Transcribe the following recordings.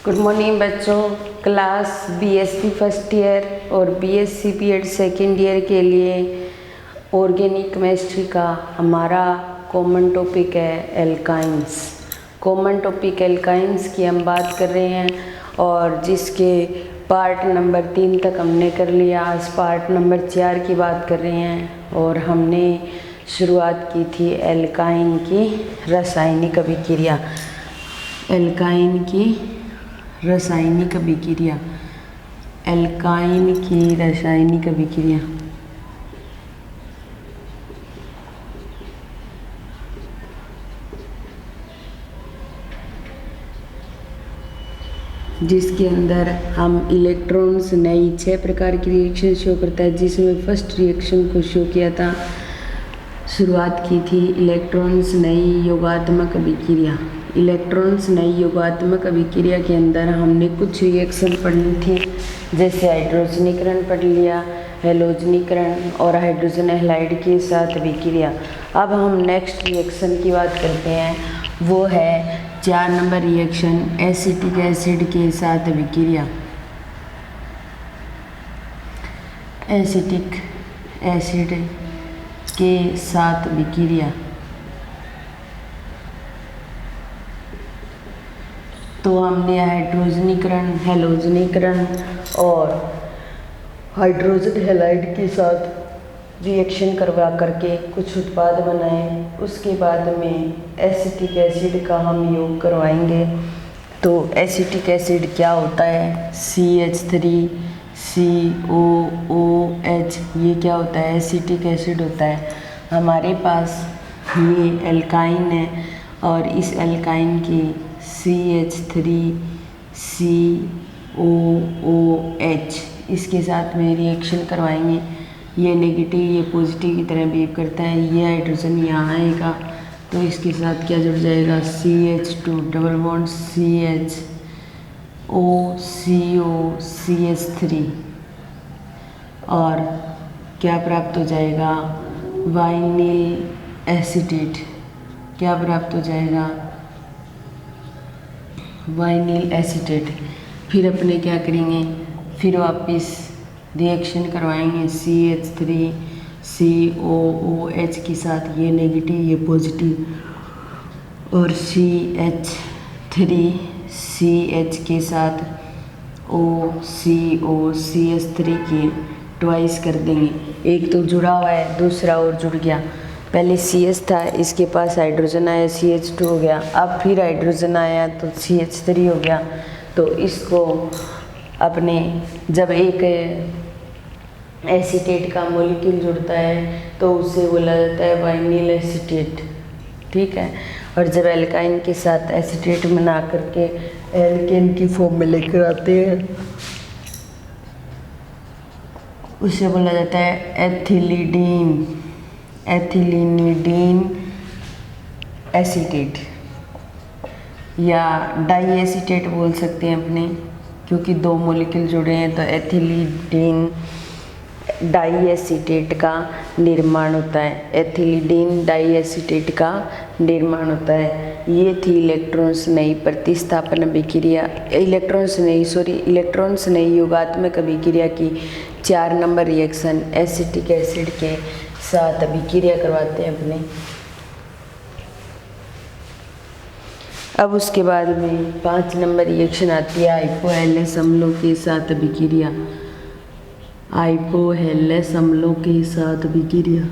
Good morning बच्चों। Class BSc first year और BSc BEd second year के लिए ऑर्गेनिक केमिस्ट्री का हमारा कॉमन टॉपिक है एल्काइंस। कॉमन टॉपिक एल्काइंस की हम बात कर रहे हैं और जिसके पार्ट नंबर 3 तक हमने कर लिया। आज पार्ट नंबर 4 की बात कर रहे हैं और हमने शुरुआत की थी एल्काइन की रासायनिक अभिक्रिया। एल्काइन की रासायनिक अभिक्रिया, एल्काइन की रासायनिक अभिक्रिया। जिसके अंदर हम इलेक्ट्रॉन्स नई 6 प्रकार की रिएक्शन शो करता है, जिसमें फर्स्ट रिएक्शन को शो किया था, शुरुआत की थी इलेक्ट्रॉन्स नई योगात्मक अभिक्रिया। इलेक्ट्रॉन्स नई योगात्मक अभिक्रिया के अंदर हमने कुछ रिएक्शन पढ़ी थी, जैसे हाइड्रोजनीकरण पढ़ लिया, हैलोजनीकरण और हाइड्रोजन हैलाइड के साथ अभिक्रिया। अब हम नेक्स्ट रिएक्शन की बात करते हैं, वो है 4 नंबर रिएक्शन एसिटिक एसिड के साथ अभिक्रिया। एसिटिक एसिड के साथ अभिक्रिया। तो हमने हाइड्रोजनीकरण, हैलोजनीकरण और हाइड्रोजन हैलाइड के साथ रिएक्शन करवा करके कुछ उत्पाद बनाए। उसके बाद में एसिटिक एसिड का हम योग करवाएंगे। तो एसिटिक एसिड क्या होता है? CH3COOH। ये क्या होता है? एसिटिक एसिड होता है। हमारे पास ये एल्काइन है और इस एल्काइन की CH3COOH इसके साथ में रिएक्शन करवाएंगे। ये नेगेटिव, ये पॉजिटिव की तरह बिहेव करता है। ये हाइड्रोजन यहाँ आएगा तो इसके साथ क्या जुड़ जाएगा? CH2 डबल बॉन्ड CHOCOCH3 और क्या प्राप्त हो जाएगा? Vinyl acetate. क्या प्राप्त हो जाएगा? Vinyl acetate. फिर अपने क्या करेंगे? फिर वापस रिएक्शन करवाएंगे CH3COOH के साथ, ये नेगेटिव ये पॉजिटिव, और CH3CH के साथ OCOCH3 की ट्वाइस कर देंगे। एक तो जुड़ा हुआ है, दूसरा और जुड़ गया। पहले CH था, इसके पास हाइड्रोजन आया, CH2 हो गया। अब फिर हाइड्रोजन आया तो CH3 हो गया। तो इसको अपने जब एक एसीटेट का मॉलिक्यूल जुड़ता है तो उसे बोला जाता है वाइनिल एसीटेट, ठीक है। और जब एल्काइन के साथ एसीटेट बना करके एल्केन की फॉर्म में लेकर आते हैं, उसे बोला जाता है एथिलीडीन, एथिलीनिडीन एसीटेट या डाई एसीटेट बोल सकते हैं अपने, क्योंकि 2 मॉलिक्यूल जुड़े हैं तो एथिलीडीन डाई एसीटेट का निर्माण होता है। एथिलीडीन डाई एसीटेट का निर्माण होता है। ये थी इलेक्ट्रॉन्स नई प्रतिस्थापन अभिक्रिया, इलेक्ट्रॉन्स नई योगात्मक अभिक्रिया की 4 नंबर रिएक्शन एसिटिक एसिड के साथ अभिक्रिया करवाते हैं अपने। अब उसके बाद में 5 नंबर रिएक्शन आती है हाइपोहेलेस अम्लों के साथ अभिक्रिया। हाइपोहेलेस अम्लों के साथ अभिक्रिया।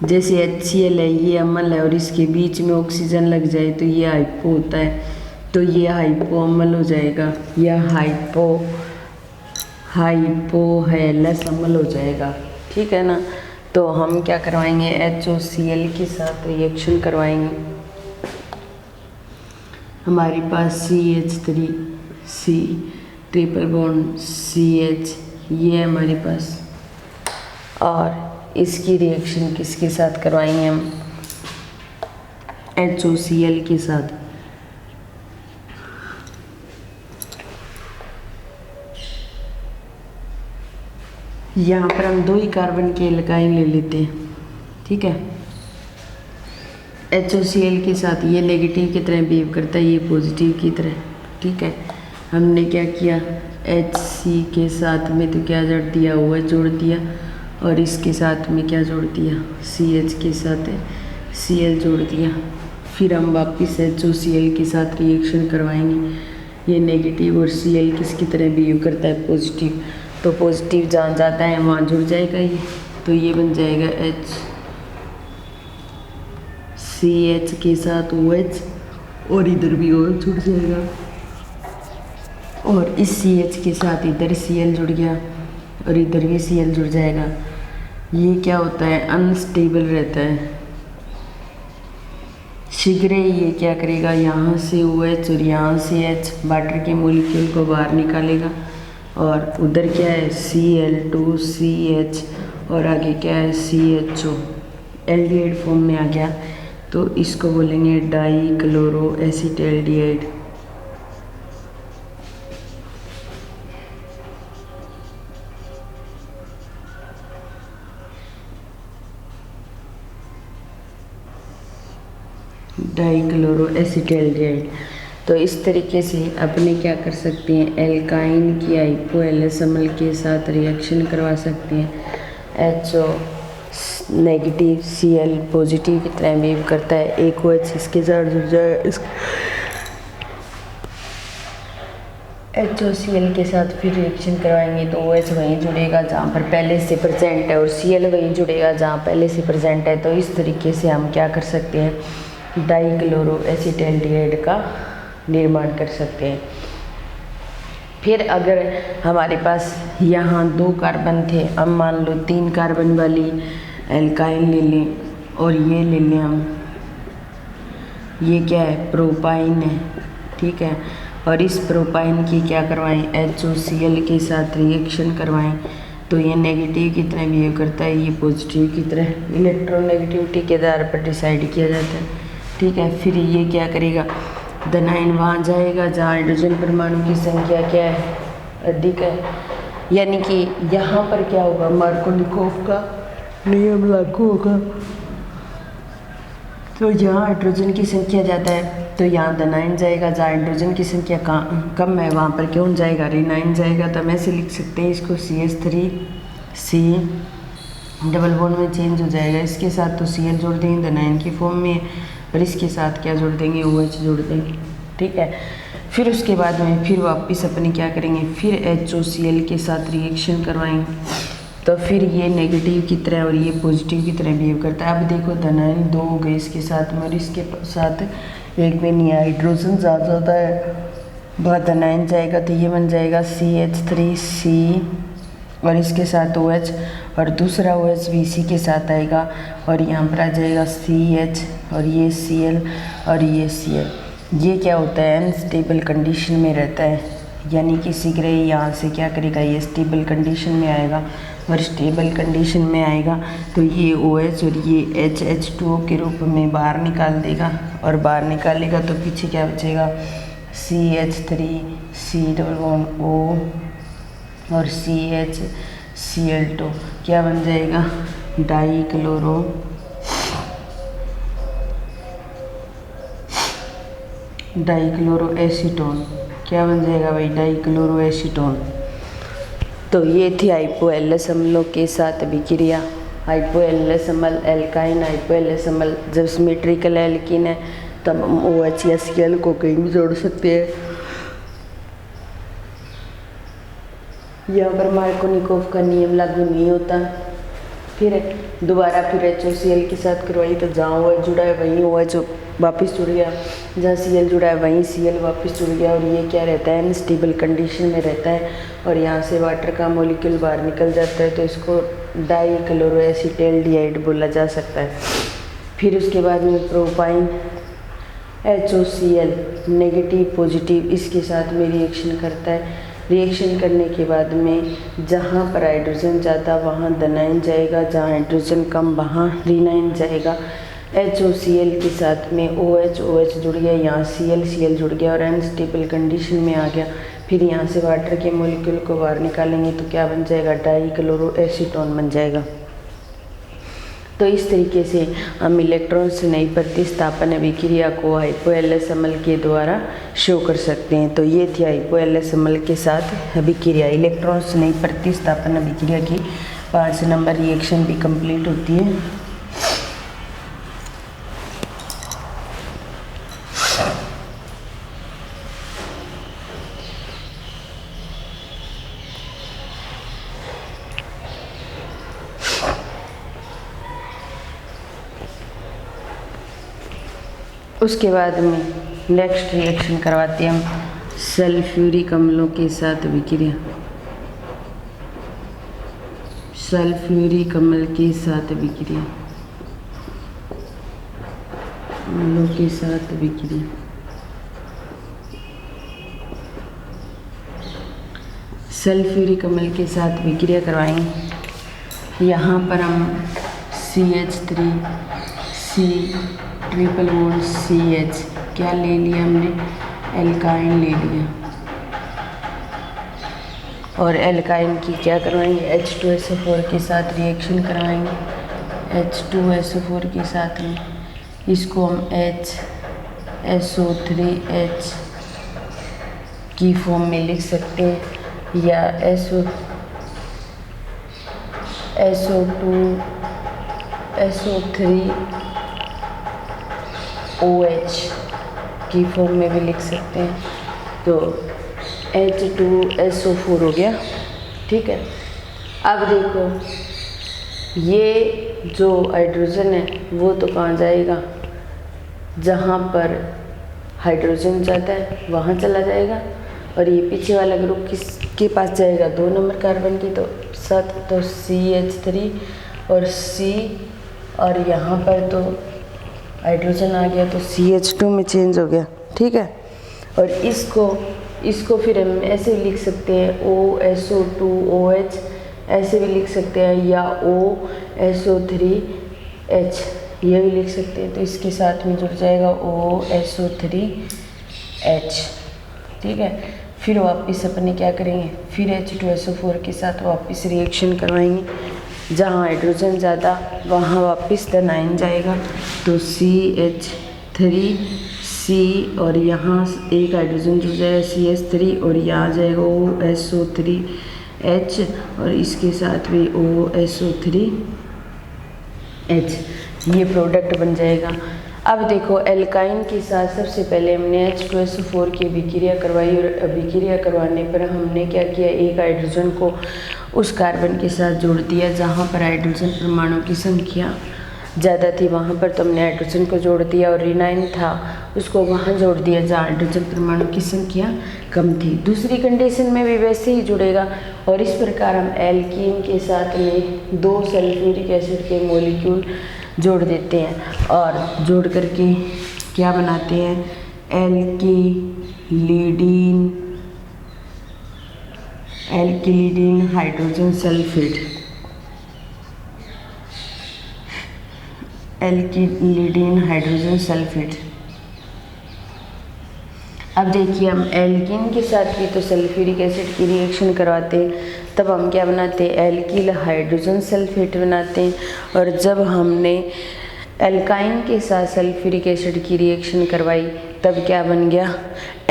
जैसे HCl है, ये अम्ल है और इसके बीच में ऑक्सीजन लग जाए तो ये हाइपो होता है, तो ये हाइपो अम्ल हो जाएगा या हाइपोहेलेस अम्ल हो जाएगा, ठीक है ना। तो हम क्या करवाएंगे? HOCl के साथ रिएक्शन करवाएंगे। हमारे पास CH3C ट्रिपल बॉन्ड CH ये है हमारे पास, और इसकी रिएक्शन किसके साथ करवाएंगे? हम HOCl के साथ। यहाँ पर हम 2 ही कार्बन के एल्काइन ले लेते हैं, ठीक है। HOCl के साथ ये नेगेटिव की तरह बिहेव करता है, ये पॉजिटिव की तरह, ठीक है। हमने क्या किया, HC के साथ में तो क्या जोड़ दिया, OH जोड़ दिया, और इसके साथ में क्या जोड़ दिया, CH के साथ Cl जोड़ दिया। फिर हम वापस HOCl के साथ रिएक्शन करवाएंगे। ये नेगेटिव और Cl किसकी तरह बिहेव करता है, पॉजिटिव, तो पॉजिटिव जहाँ जाता है वहाँ जुड़ जाएगा ये, तो ये बन जाएगा CH के साथ OH, और इधर भी OH जुड़ जाएगा, और इस CH के साथ इधर Cl जुड़ गया, और इधर भी Cl जुड़ जाएगा। ये क्या होता है, अनस्टेबल रहता है। शीघ्र ही ये क्या करेगा, यहाँ से OH और यहाँ से H वाटर के मॉलिक्यूल को बाहर निकालेगा, और उधर क्या है Cl2CH, और आगे क्या है CHO, एल्डिहाइड फॉर्म में आ गया, तो इसको बोलेंगे डाइक्लोरोएसिटैल्डिहाइड। डाइक्लोरोएसिटैल्डिहाइड। तो इस तरीके से अपने क्या कर सकते हैं, एल्काइन की हाइपोएलिसमल के साथ रिएक्शन करवा सकते हैं। HO नेगेटिव, Cl पॉजिटिव की तरह बिहेव करता है, एक OH इसके साथ जुड़ जाए, HOCl के साथ फिर रिएक्शन करवाएंगे तो OH वहीं जुड़ेगा जहाँ पर पहले से प्रेजेंट है, और Cl वहीं जुड़ेगा जहाँ पहले से प्रेजेंट है। तो इस तरीके से हम क्या कर सकते हैं, डाइक्लोरोएसिटैल्डिहाइड का निर्माण कर सकते हैं। फिर अगर हमारे पास यहाँ 2 कार्बन थे, अब मान लो 3 कार्बन वाली एल्काइन ले लें, और ये ले लें हम, ये क्या है, प्रोपाइन है, ठीक है। और इस प्रोपाइन की क्या करवाएं, HOCl के साथ रिएक्शन करवाएं, तो ये नेगेटिव की तरह बिहेव करता है, ये पॉजिटिव की तरह, इलेक्ट्रोनेगेटिविटी के आधार पर डिसाइड किया जाता है, ठीक है। फिर ये क्या करेगा, धनायन वहाँ जाएगा जहाँ हाइड्रोजन परमाणु की संख्या क्या है, अधिक है, यानी कि यहाँ पर क्या होगा, मार्कोनिकोव का नियम लागू होगा। तो जहाँ हाइड्रोजन की संख्या ज़्यादा है तो यहाँ धनायन जाएगा, जहाँ हाइड्रोजन की संख्या कम है वहाँ पर क्यों जाएगा, ऋणायन जाएगा। तो हम ऐसे लिख सकते हैं इसको, CH3C डबल बॉन्ड में चेंज हो जाएगा, इसके साथ तो Cl जोड़ देंगे धनायन की फॉर्म में, और इसके साथ क्या जोड़ देंगे, OH जोड़ देंगे, ठीक है। फिर उसके बाद में फिर वापस अपने क्या करेंगे, फिर HOCl के साथ रिएक्शन करवाएंगे, तो फिर ये नेगेटिव की तरह और ये पॉजिटिव की तरह बिहेव करता है। अब देखो धनायन 2 हो गए इसके साथ में, और इसके साथ एक में नहीं, हाइड्रोजन ज़्यादा जाता है, वह धनायन जाएगा, तो ये बन जाएगा CH3C, और इसके साथ OH, और दूसरा OH भी इसी के साथ आएगा, और यहाँ पर आ जाएगा CH, और ये Cl, और ये Cl। ये क्या होता है, अनस्टेबल कंडीशन में रहता है, यानी कि शीघ्र ही यहाँ से क्या करेगा, ये स्टेबल कंडीशन में आएगा, और स्टेबल कंडीशन में आएगा तो ये OH और ये H2O के रूप में बाहर निकाल देगा, और बाहर निकालेगा तो पीछे क्या बचेगा, CH3C डबल बॉन्ड O और CHCl2 क्या बन जाएगा, डाइक्लोरोएसीटोन। क्या बन जाएगा भाई, डाइक्लोरोएसीटोन। तो ये थी हाइपोएलस अम्लों के साथ अभिक्रिया। हाइपोएलस अम्ल एल्काइन हाइपोएलस अम्ल जब सिमेट्रिकल एल्कीन है तब हम OH या Cl को कहीं भी जोड़ सकते हैं। यहाँ पर मार्कोनिकोव का नियम लागू नहीं होता। फिर दोबारा फिर HOCl के साथ करवाई तो जहाँ OH जुड़ा है वहीं OH वापस जुड़ गया, जहाँ Cl जुड़ा है वहीं Cl वापस जुड़ गया, और ये क्या रहता है, अनस्टेबल कंडीशन में रहता है, और यहाँ से वाटर का मॉलिक्यूल बाहर निकल जाता है, तो इसको डाइक्लोरोएसिटैल्डिहाइड बोला जा सकता है। फिर उसके बाद में प्रोपाइन HOCl नेगेटिव पॉजिटिव इसके साथ में रिएक्शन करता है। रिएक्शन करने के बाद में जहाँ पर हाइड्रोजन ज़्यादा वहाँ धनायन जाएगा, जहाँ हाइड्रोजन कम वहाँ ऋणायन जाएगा। HOCl के साथ में OH जुड़ गया, यहाँ Cl जुड़ गया और अनस्टेबल कंडीशन में आ गया। फिर यहाँ से वाटर के मॉलिक्यूल को बाहर निकालेंगे तो क्या बन जाएगा, डाइक्लोरोएसीटोन बन जाएगा। तो इस तरीके से हम इलेक्ट्रॉन से नई प्रतिस्थापन अभिक्रिया को हाइपोएलएस अम्ल के द्वारा शो कर सकते हैं। तो ये थी हाइपोएलएस अम्ल के साथ अभिक्रिया, इलेक्ट्रॉन से नई प्रतिस्थापन अभिक्रिया की 5 नंबर रिएक्शन भी कंप्लीट होती है। उसके बाद में नेक्स्ट रिएक्शन करवाते हैं हम सल्फ्यूरिक अम्लों के साथ अभिक्रिया, सल्फ्यूरिक अम्ल के साथ अभिक्रिया, अम्लों के साथ अभिक्रिया। सल्फ्यूरिक अम्ल के साथ अभिक्रिया करवाएंगे। यहाँ पर हम CH3 C triple bond CH क्या ले लिया हमने, एल्काइन ले लिया और एल्काइन की क्या करवाएंगे, H2SO4 के साथ रिएक्शन करवाएंगे। H2SO4 के साथ में इसको हम HSO3H की फॉर्म में लिख सकते हैं या SO2SO3OH की फॉर्म में भी लिख सकते हैं। तो H2SO4 हो गया, ठीक है। अब देखो ये जो हाइड्रोजन है वो तो कहाँ जाएगा, जहाँ पर हाइड्रोजन जाता है वहाँ चला जाएगा, और ये पीछे वाला ग्रुप किसके पास जाएगा, 2 नंबर कार्बन की, तो साथ तो CH3 और C, और यहाँ पर तो हाइड्रोजन आ गया तो CH2 में चेंज हो गया, ठीक है। और इसको फिर हम ऐसे भी लिख सकते हैं OSO2OH, ऐसे भी लिख सकते हैं, या OSO3H ये भी लिख सकते हैं। तो इसके साथ में जुड़ जाएगा OSO3H, ठीक है। फिर वापस अपने क्या करेंगे, फिर H2SO4 के साथ वापस रिएक्शन करवाएंगे। जहाँ हाइड्रोजन ज़्यादा वहाँ वापस ∆9 जाएगा, तो CH3C और यहाँ एक हाइड्रोजन जुड़ जाएगा CH3 और यहाँ जाएगा OSO3H और इसके साथ भी OSO3H, ये प्रोडक्ट बन जाएगा। अब देखो एल्काइन के साथ सबसे पहले हमने H2SO4 की अभिक्रिया करवाई और अभिक्रिया करवाने पर हमने क्या किया, एक हाइड्रोजन को उस कार्बन के साथ जोड़ दिया जहाँ पर हाइड्रोजन परमाणु की संख्या ज़्यादा थी, वहाँ पर तो हमने हाइड्रोजन को जोड़ दिया, और रिनाइन था उसको वहाँ जोड़ दिया जहाँ हाइड्रोजन परमाणु की संख्या कम थी। दूसरी कंडीशन में भी वैसे ही जुड़ेगा, और इस प्रकार हम एल्कीन के साथ में 2 सल्फ्यूरिक एसिड के मॉलिक्यूल जोड़ देते हैं और जोड़ करके क्या बनाते हैं, एल्किलिडीन हाइड्रोजन सल्फेट, एल्किलिडीन हाइड्रोजन सल्फेट। अब देखिए हम एल्कीन के साथ भी तो सल्फ्यूरिक एसिड की रिएक्शन करवाते हैं, तब हम क्या बनाते हैं, एल्किल हाइड्रोजन सल्फेट बनाते हैं। और जब हमने एल्काइन के साथ सल्फ्यूरिक एसिड की रिएक्शन करवाई तब क्या बन गया,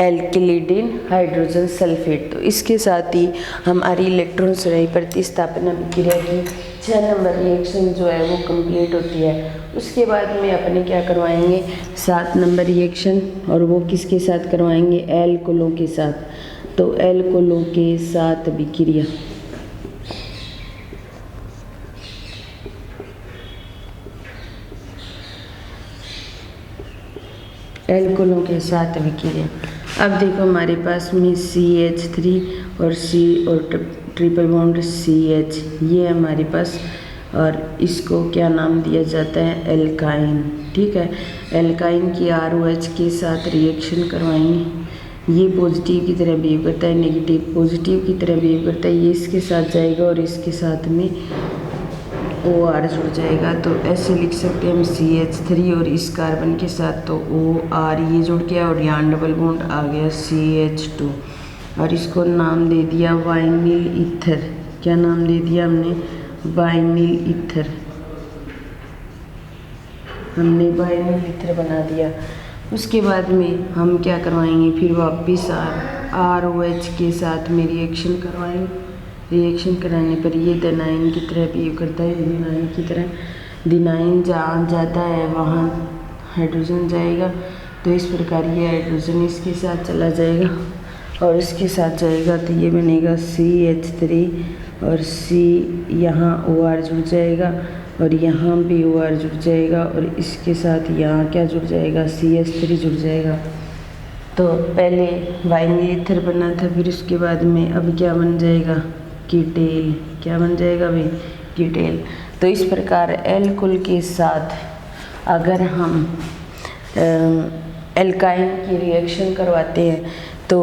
एल्किलिडीन हाइड्रोजन सल्फेट। तो इसके साथ ही हमारी इलेक्ट्रॉन से रही प्रतिस्थापन अभिक्रिया की 6 नंबर रिएक्शन जो है वो कंप्लीट होती है। उसके बाद में अपने क्या करवाएंगे, 7 नंबर रिएक्शन, और वो किसके साथ करवाएंगे, एल्कोलों के साथ। तो एल्कोलों के साथ अभिक्रिया, एल्कोलों के साथ अभिक्रिया। अब देखो हमारे पास में CH3 और C और ट्रिपल बॉन्ड CH, ये हमारे पास, और इसको क्या नाम दिया जाता है, एल्काइन, ठीक है। एल्काइन की ROH के साथ रिएक्शन करवाएंगे। ये पॉजिटिव की तरह बिहेव करता है, नेगेटिव पॉजिटिव की तरह बिहेव करता है, ये इसके साथ जाएगा और इसके साथ में OR जुड़ जाएगा, तो ऐसे लिख सकते हैं हम CH3 और इस कार्बन के साथ तो OR ये जुड़ गया और यहाँ डबल बॉन्ड आ गया CH2 और इसको नाम दे दिया वाइनिल ईथर। क्या नाम दे दिया हमने? Vinyl ether. हमने वाइनिल ईथर बना दिया। उसके बाद में हम क्या करवाएंगे, फिर वापस ROH के साथ में रिएक्शन करवाएंगे। रिएक्शन कराने पर ये डिनाइन की तरह बिहेव करता है, डिनाइन की तरह। डिनाइन जहाँ जाता है वहाँ हाइड्रोजन जाएगा, तो इस प्रकार ये हाइड्रोजन इसके साथ चला जाएगा और इसके साथ जाएगा, तो ये बनेगा CH3 और C यहाँ OR जुड़ जाएगा और यहाँ भी OR जुड़ जाएगा और इसके साथ यहाँ क्या जुड़ जाएगा, CH3 जुड़ जाएगा। तो पहले वाइनिल ईथर बना था, फिर उसके बाद में अब क्या बन जाएगा, कीटेल। क्या बन जाएगा भाई, कीटेल। तो इस प्रकार एल्कोहल के साथ अगर हम एल्काइन की रिएक्शन करवाते हैं तो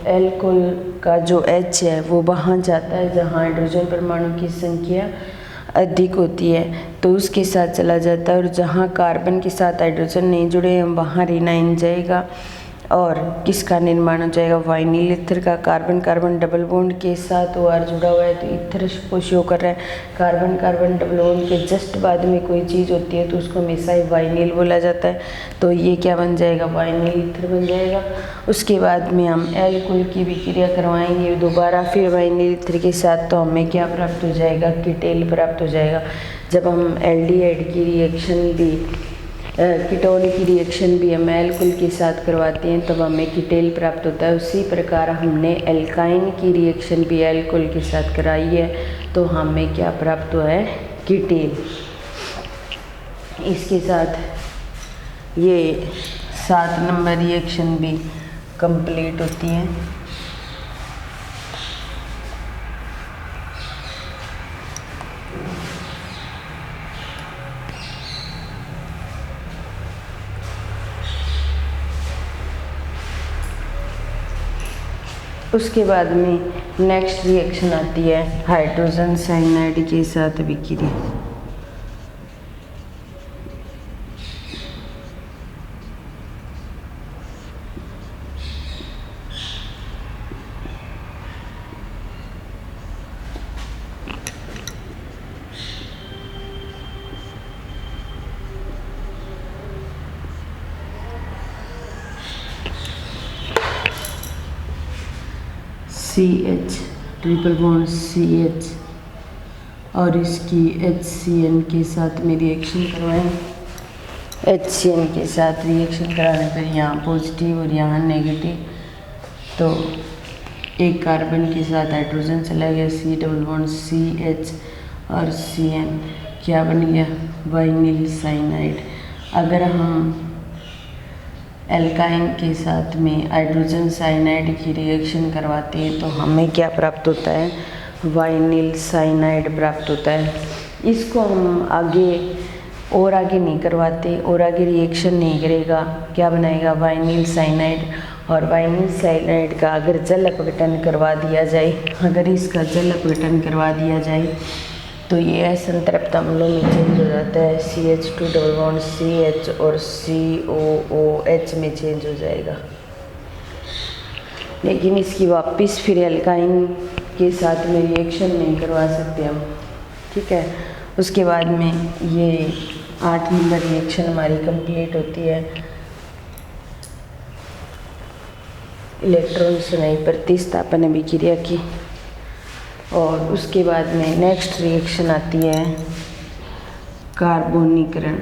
एल्कोहल का जो H है वो वहाँ जाता है जहाँ हाइड्रोजन परमाणु की संख्या अधिक होती है, तो उसके साथ चला जाता है, और जहाँ कार्बन के साथ हाइड्रोजन नहीं जुड़े हैं वहाँ रिनाइन जाएगा और किसका निर्माण हो जाएगा, वाइनिल ईथर का। कार्बन कार्बन डबल बॉन्ड के साथ OR जुड़ा हुआ है, तो ईथर को शो कर रहा है। कार्बन कार्बन डबल बॉन्ड के जस्ट बाद में कोई चीज़ होती है तो उसको हमेशा ही वाइनिल बोला जाता है, तो ये क्या बन जाएगा, वाइनिल ईथर बन जाएगा। उसके बाद में हम एल्कोहल की विक्रिया करवाएंगे दोबारा फिर वाइनिल ईथर के साथ, तो हमें क्या प्राप्त हो जाएगा, कीटेल प्राप्त हो जाएगा। जब हम एल्डिहाइड की रिएक्शन भी कीटोन की रिएक्शन भी हम एल्कोहल के साथ करवाते हैं तब हमें कीटेल प्राप्त होता है। उसी प्रकार हमने एल्काइन की रिएक्शन भी एल्कोहल के साथ कराई है, तो हमें क्या प्राप्त हुआ है, कीटेल। इसके साथ ये 7 नंबर रिएक्शन भी कंप्लीट होती है। उसके बाद में नेक्स्ट रिएक्शन आती है हाइड्रोजन साइनाइड के साथ विक्रिया। CH ट्रिपल बॉन्ड CH और इसकी HCN के साथ में रिएक्शन करवाएं। HCN के साथ रिएक्शन कराने पर यहाँ पॉजिटिव और यहाँ नेगेटिव, तो एक कार्बन के साथ हाइड्रोजन चला गया, C डबल बॉन्ड CH और CN क्या बन गया, वाइनिल साइनाइड। अगर हम एल्काइन के साथ में हाइड्रोजन साइनाइड की रिएक्शन करवाते हैं तो हमें क्या प्राप्त होता है, वाइनिल साइनाइड प्राप्त होता है। इसको हम आगे नहीं करवाते और आगे रिएक्शन नहीं करेगा, क्या बनाएगा, वाइनिल साइनाइड। और वाइनिल साइनाइड का अगर जल अपघटन करवा दिया जाए, अगर इसका जल अपघटन करवा दिया जाए तो ये असंतृप्त अम्लों में चेंज हो जाता है, CH2 डबल बॉन्ड CH और COOH में चेंज हो जाएगा। लेकिन इसकी वापस फिर एल्काइन के साथ में रिएक्शन नहीं करवा सकते हम, ठीक है। उसके बाद में ये 8 नंबर रिएक्शन हमारी कंप्लीट होती है। इलेक्ट्रॉन स्नायु प्रतिस्थापन अभिक्रिया की, और उसके बाद में नेक्स्ट रिएक्शन आती है कार्बोनीकरण।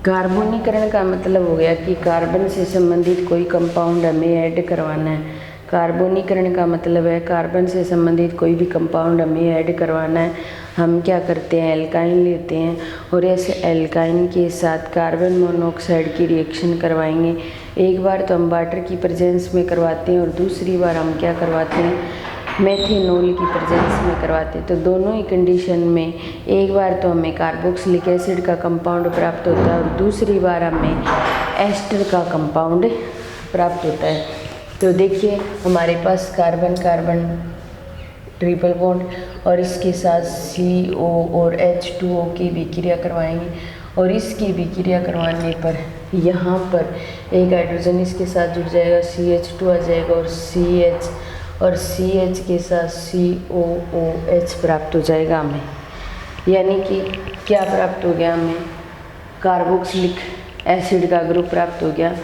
कार्बोनीकरण का मतलब हो गया कि कार्बन से संबंधित कोई कंपाउंड हमें ऐड करवाना है। कार्बोनीकरण का मतलब है कार्बन से संबंधित कोई भी कंपाउंड हमें ऐड करवाना है। हम क्या करते हैं, एल्काइन लेते हैं और ऐसे एल्काइन के साथ कार्बन मोनोऑक्साइड की रिएक्शन करवाएंगे। एक बार तो हम वाटर की प्रेजेंस में करवाते हैं और दूसरी बार हम क्या करवाते हैं, मेथेनॉल की प्रेजेंस में करवाते हैं। तो दोनों ही कंडीशन में एक बार तो हमें कार्बोक्सिलिक एसिड का कंपाउंड प्राप्त होता है और दूसरी बार हमें एस्टर का कंपाउंड प्राप्त होता है। तो देखिए हमारे पास कार्बन कार्बन ट्रिपल बॉन्ड और इसके साथ CO और H2O की विक्रिया करवाएंगे और इसकी विक्रिया करवाने पर यहाँ पर एक हाइड्रोजन इसके साथ जुड़ जाएगा, CH2 आ जाएगा और CH के साथ COOH प्राप्त हो जाएगा हमें। यानी कि क्या प्राप्त हो गया हमें, कार्बोक्सिलिक एसिड का ग्रुप प्राप्त हो गया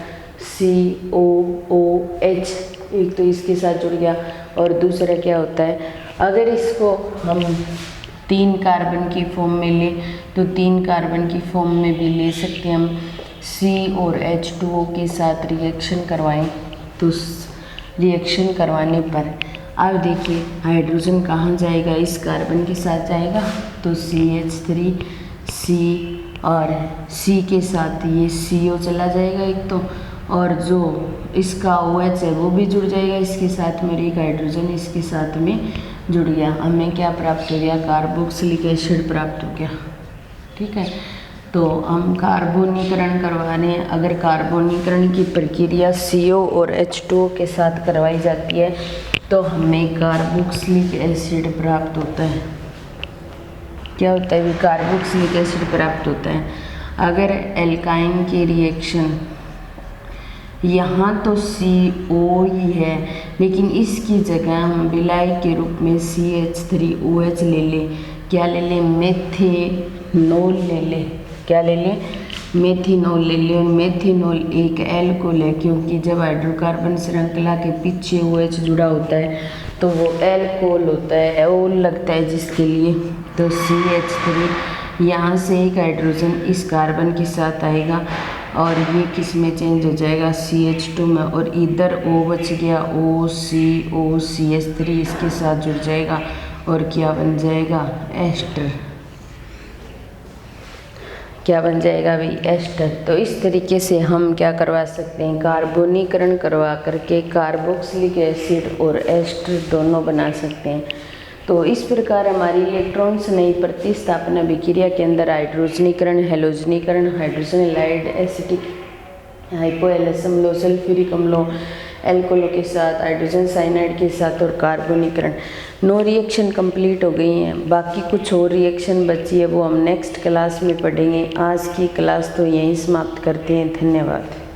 COOH, एक तो इसके साथ जुड़ गया और दूसरा क्या होता है, अगर इसको हम 3 कार्बन की फॉर्म में लें तो 3 कार्बन की फॉर्म में भी ले सकते हैं हम। C और H2O के साथ रिएक्शन करवाएं तो रिएक्शन करवाने पर अब देखिए हाइड्रोजन कहाँ जाएगा, इस कार्बन के साथ जाएगा तो CH3 C और C के साथ ये CO चला जाएगा एक तो, और जो इसका OH है वो भी जुड़ जाएगा इसके साथ में, एक हाइड्रोजन इसके साथ में जुड़ गया। हमें क्या प्राप्त हो गया, कार्बोक्सिलिक एसिड प्राप्त हो गया। ठीक है, तो हम कार्बोनीकरण करवा रहे हैं। अगर कार्बोनीकरण की प्रक्रिया CO और H2O के साथ करवाई जाती है तो हमें कार्बोक्सिलिक एसिड प्राप्त होता है। क्या होता है, कार्बोक्सिलिक एसिड प्राप्त होता है। अगर एल्काइन की रिएक्शन, यहाँ तो CO ही है लेकिन इसकी जगह हम विलायक के रूप में CH3OH ले लें, क्या ले लें, मेथेनॉल ले लें, क्या ले लें, मेथेनॉल ले लें। और मेथेनॉल एक एल्कोहल है क्योंकि जब हाइड्रोकार्बन श्रृंखला के पीछे OH जुड़ा होता है तो वो एल्कोहल होता है, ओल लगता है जिसके लिए। तो CH3 यहाँ से एक हाइड्रोजन इस कार्बन के साथ आएगा और ये किस में चेंज हो जाएगा, CH2 में, और इधर O बच गया, OCOCH3 इसके साथ जुड़ जाएगा और क्या बन जाएगा, एस्टर। क्या बन जाएगा भाई, एस्टर। तो इस तरीके से हम क्या करवा सकते हैं, कार्बोनीकरण करवा करके कार्बोक्सिलिक एसिड और एस्टर दोनों बना सकते हैं। तो इस प्रकार हमारी इलेक्ट्रॉन्स नई प्रतिस्थापना विक्रिया के अंदर हाइड्रोजनीकरण, हेलोजनीकरण, हाइड्रोजन हैलाइड, एसिटिक हाइपोएलस अम्लों, सल्फ्यूरिक अम्लों, एल्कोहलों के साथ, हाइड्रोजन साइनाइड के साथ और कार्बोनीकरण 9 रिएक्शन कंप्लीट हो गई हैं। बाकी कुछ और रिएक्शन बची है वो हम नेक्स्ट क्लास में पढ़ेंगे। आज की क्लास तो यहीं समाप्त करते हैं। धन्यवाद।